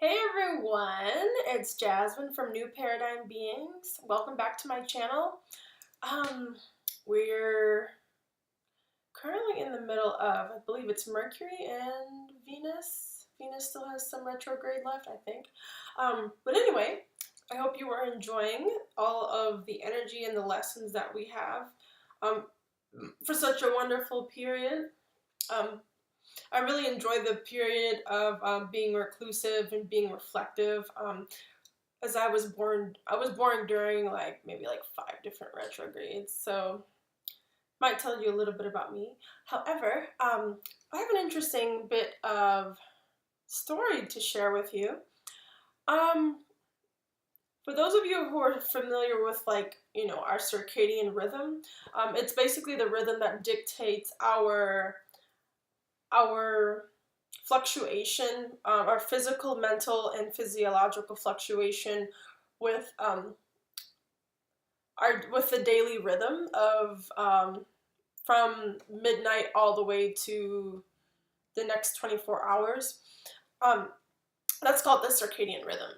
Hey everyone, it's Jasmine from New Paradigm Beings. Welcome back to my channel. Um, we're currently in the middle of, I believe it's Mercury and Venus. Venus still has some retrograde left, I think. But anyway, I hope you are enjoying all of the energy and the lessons that we have um, for such a wonderful period. Um, I really enjoy the period of being reclusive and being reflective. As I was born during maybe like 5 different retrogrades, so might tell you a little bit about me. However, I have an interesting bit of story to share with you. Um, for those of you who are familiar with our circadian rhythm, it's basically the rhythm that dictates our fluctuation, our physical, mental, and physiological fluctuation with the daily rhythm of from midnight all the way to the next 24 hours. Um, that's called the circadian rhythm.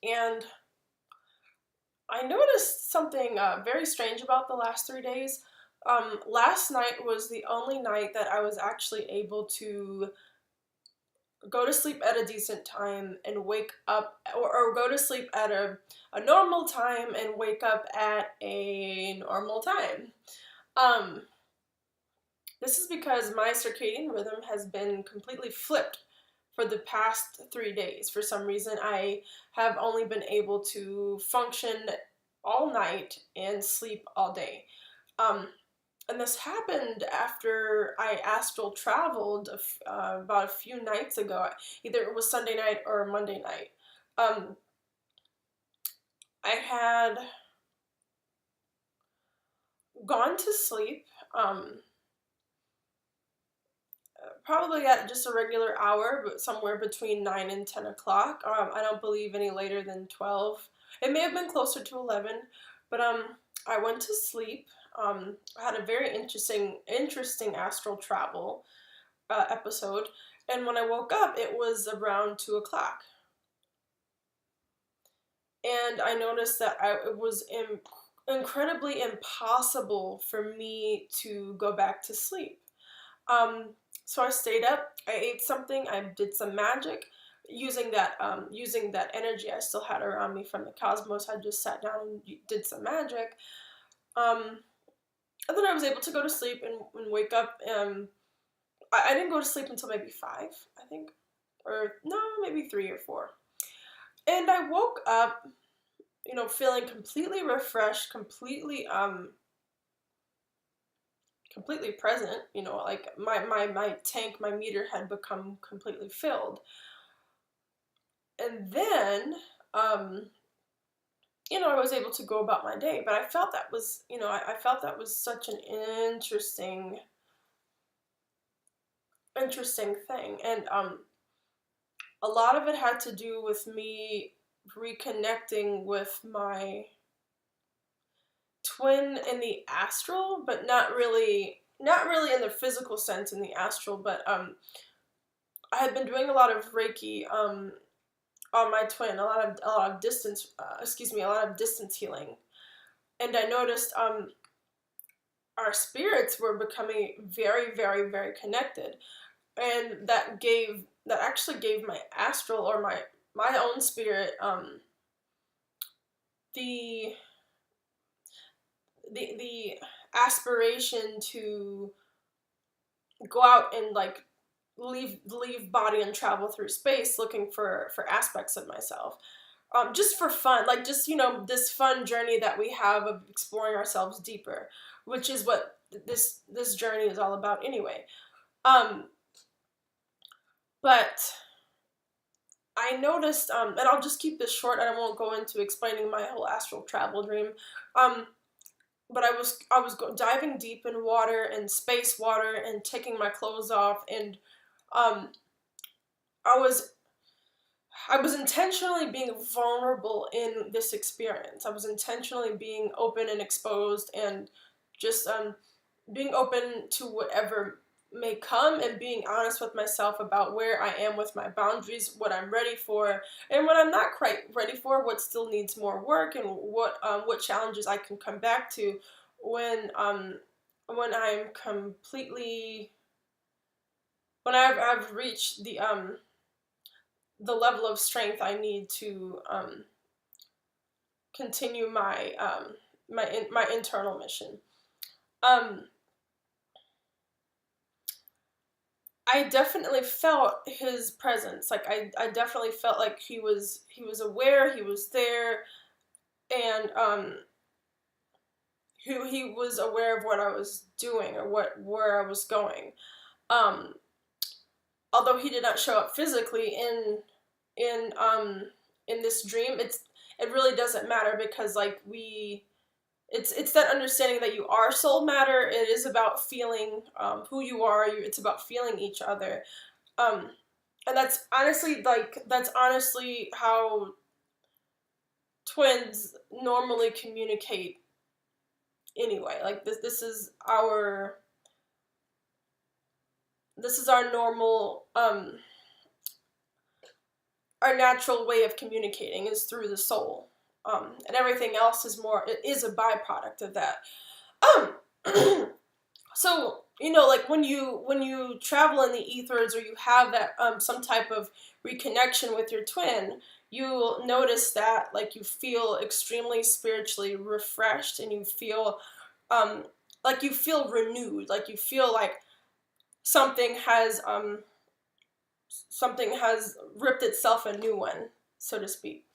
And I noticed something very strange about the last 3 days. Last night was the only night that I was actually able to go to sleep at a decent time and wake up, or go to sleep at a normal time and wake up at a normal time. Um, this is because my circadian rhythm has been completely flipped for the past 3 days. For some reason, I have only been able to function all night and sleep all day. Um, and this happened after I astral traveled about a few nights ago. Either it was Sunday night or Monday night. I had gone to sleep, probably at just a regular hour, but somewhere between 9 and 10 o'clock. I don't believe any later than 12. It may have been closer to 11, but I went to sleep. I had a very interesting astral travel episode, and when I woke up, it was around 2 o'clock. And I noticed that it was incredibly impossible for me to go back to sleep. So I stayed up, I ate something, I did some magic, using that energy I still had around me from the cosmos. I just sat down and did some magic. Um, and then I was able to go to sleep and wake up. I didn't go to sleep until maybe 5, I think. Or no, maybe 3 or 4. And I woke up, feeling completely refreshed, completely present, like my tank, my meter had become completely filled. And then, I was able to go about my day, but I felt that was, I felt that was such an interesting thing. And a lot of it had to do with me reconnecting with my twin in the astral, but not really in the physical sense in the astral, but I had been doing a lot of Reiki on my twin, a lot of distance healing. And I noticed our spirits were becoming very, very, very connected. And that actually gave my astral, or my own spirit, the the aspiration to go out and leave body and travel through space, looking for aspects of myself, just for fun, like just this fun journey that we have of exploring ourselves deeper, which is what this journey is all about anyway. But I noticed, and I'll just keep this short, and I won't go into explaining my whole astral travel dream. But I was diving deep in water and space water and taking my clothes off, and um, I was intentionally being vulnerable in this experience. I was intentionally being open and exposed, and just being open to whatever may come, and being honest with myself about where I am with my boundaries, what I'm ready for, and what I'm not quite ready for, what still needs more work, and what challenges I can come back to when I'm completely when I've reached the level of strength I need to continue my internal mission. Um, I definitely felt his presence. Like I definitely felt like he was aware, he was there, and he was aware of what I was doing or where I was going. Um, Although he did not show up physically in um in this dream, it really doesn't matter, because like it's that understanding that you are soul matter. It is about feeling who you are. It's about feeling each other. Um, and that's honestly how twins normally communicate anyway. Like this is our normal our natural way of communicating is through the soul. And everything else is a byproduct of that. Um So, like when you travel in the ethers, or you have that some type of reconnection with your twin, you'll notice that like you feel extremely spiritually refreshed, and um you feel renewed, like you feel like something has something has ripped itself a new one, so to speak.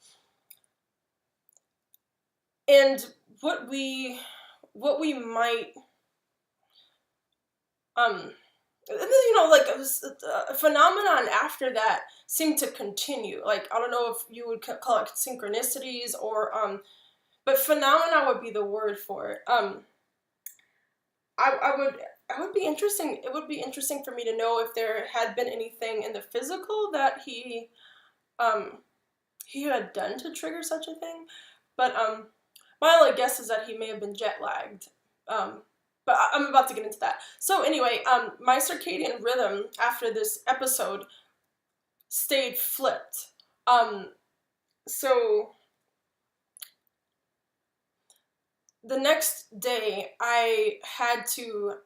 And what we might um and then, like a phenomenon after that seemed to continue. Like, I don't know if you would call it synchronicities, or but phenomena would be the word for it. I would be interesting. It would be interesting for me to know if there had been anything in the physical that um he had done to trigger such a thing. But my only guess is that he may have been jet lagged. But I'm about to get into that. So anyway, my circadian rhythm after this episode stayed flipped. So the next day I had to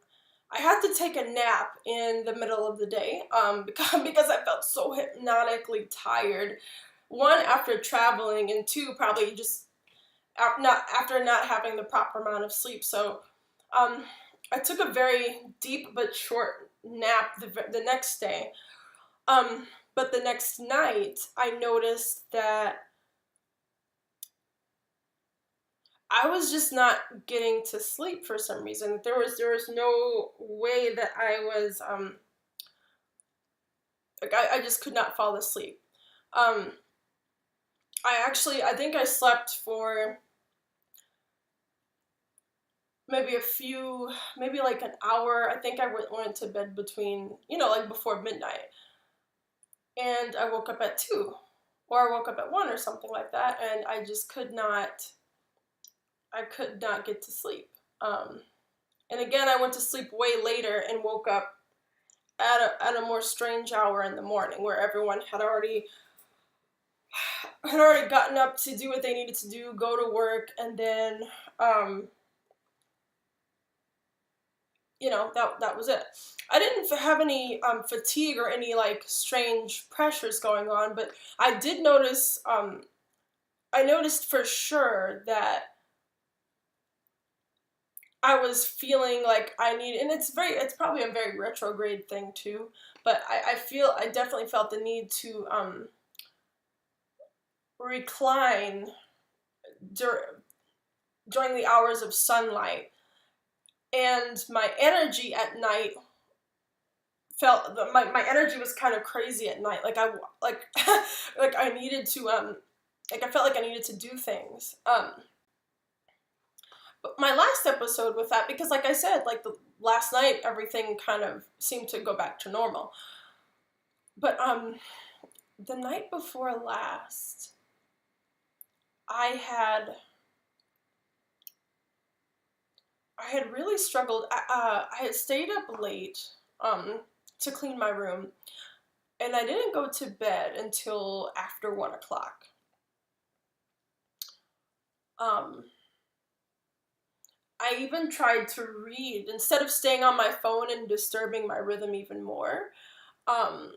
take a nap in the middle of the day, because I felt so hypnotically tired. One, after traveling, and two, probably just after not having the proper amount of sleep. So I took a very deep but short nap the next day. But the next night, I noticed that I was just not getting to sleep for some reason. There was no way that I was like I just could not fall asleep. Um, I think I slept for maybe like an hour. I think I went to bed between, like before midnight, and I woke up at 2, or I woke up at 1 or something like that, and I could not get to sleep. And again, I went to sleep way later and woke up at a more strange hour in the morning, where everyone had already gotten up to do what they needed to do, go to work, and then that was it. I didn't have any fatigue or any like strange pressures going on, but I did notice. I noticed for sure that I was feeling like I need, and it's probably a very retrograde thing too, but I definitely felt the need to recline during the hours of sunlight, and my energy at night my energy was kind of crazy at night. Like like like I needed to like I felt like I needed to do things. But my last episode with that, because like I said, like the last night everything kind of seemed to go back to normal. But the night before last, I had really struggled. I had stayed up late. to clean my room, and I didn't go to bed until after 1 o'clock. I even tried to read instead of staying on my phone and disturbing my rhythm even more. Um,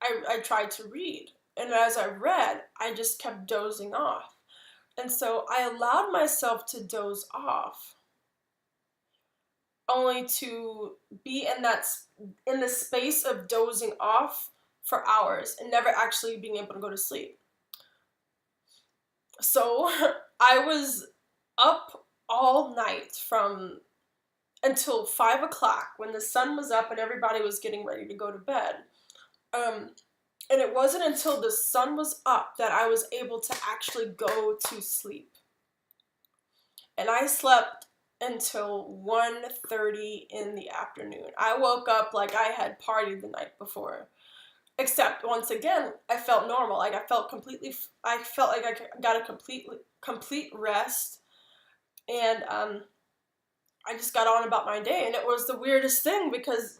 I tried to read, and as I read, I just kept dozing off. And so I allowed myself to doze off, only to be in the space of dozing off for hours and never actually being able to go to sleep. So I was up all night from until 5 o'clock when the sun was up and everybody was getting ready to go to bed. And it wasn't until the sun was up that I was able to actually go to sleep. And I slept until 1:30 in the afternoon. I woke up like I had partied the night before. Except once again, I felt normal. Like I felt like I got a complete rest, and I just got on about my day. And it was the weirdest thing because,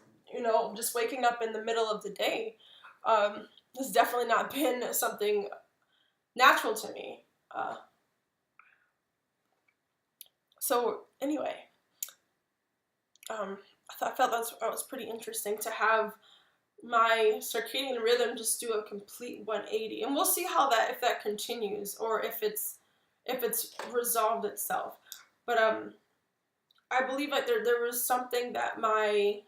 just waking up in the middle of the day has definitely not been something natural to me. So anyway, I felt that was pretty interesting to have my circadian rhythm just do a complete 180, and we'll see if that continues or if it's resolved itself. But I believe like there was something that my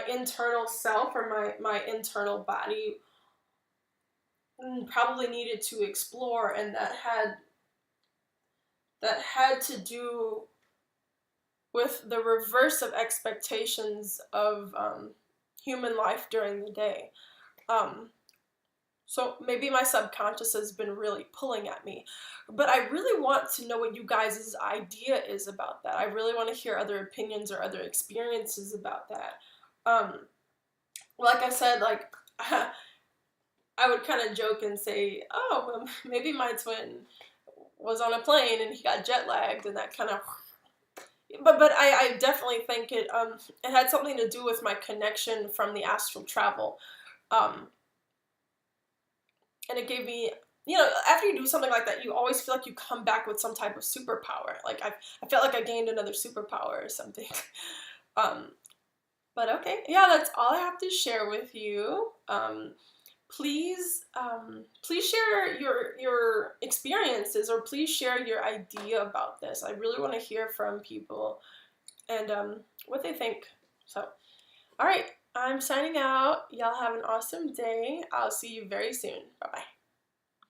internal self or my internal body probably needed to explore, and that had to do with the reverse of expectations of human life during the day. So maybe my subconscious has been really pulling at me, but I really want to know what you guys' idea is about that. I really want to hear other opinions or other experiences about that. Like I said, like I would kind of joke and say, oh, well, maybe my twin was on a plane and he got jet lagged, and that kind of. But I definitely think it had something to do with my connection from the astral travel, and it gave me, after you do something like that, you always feel like you come back with some type of superpower. Like I felt like I gained another superpower or something. But okay, yeah, that's all I have to share with you. Please share your experiences, or please share your idea about this. I really want to hear from people and what they think. So, all right, I'm signing out. Y'all have an awesome day. I'll see you very soon. Bye-bye.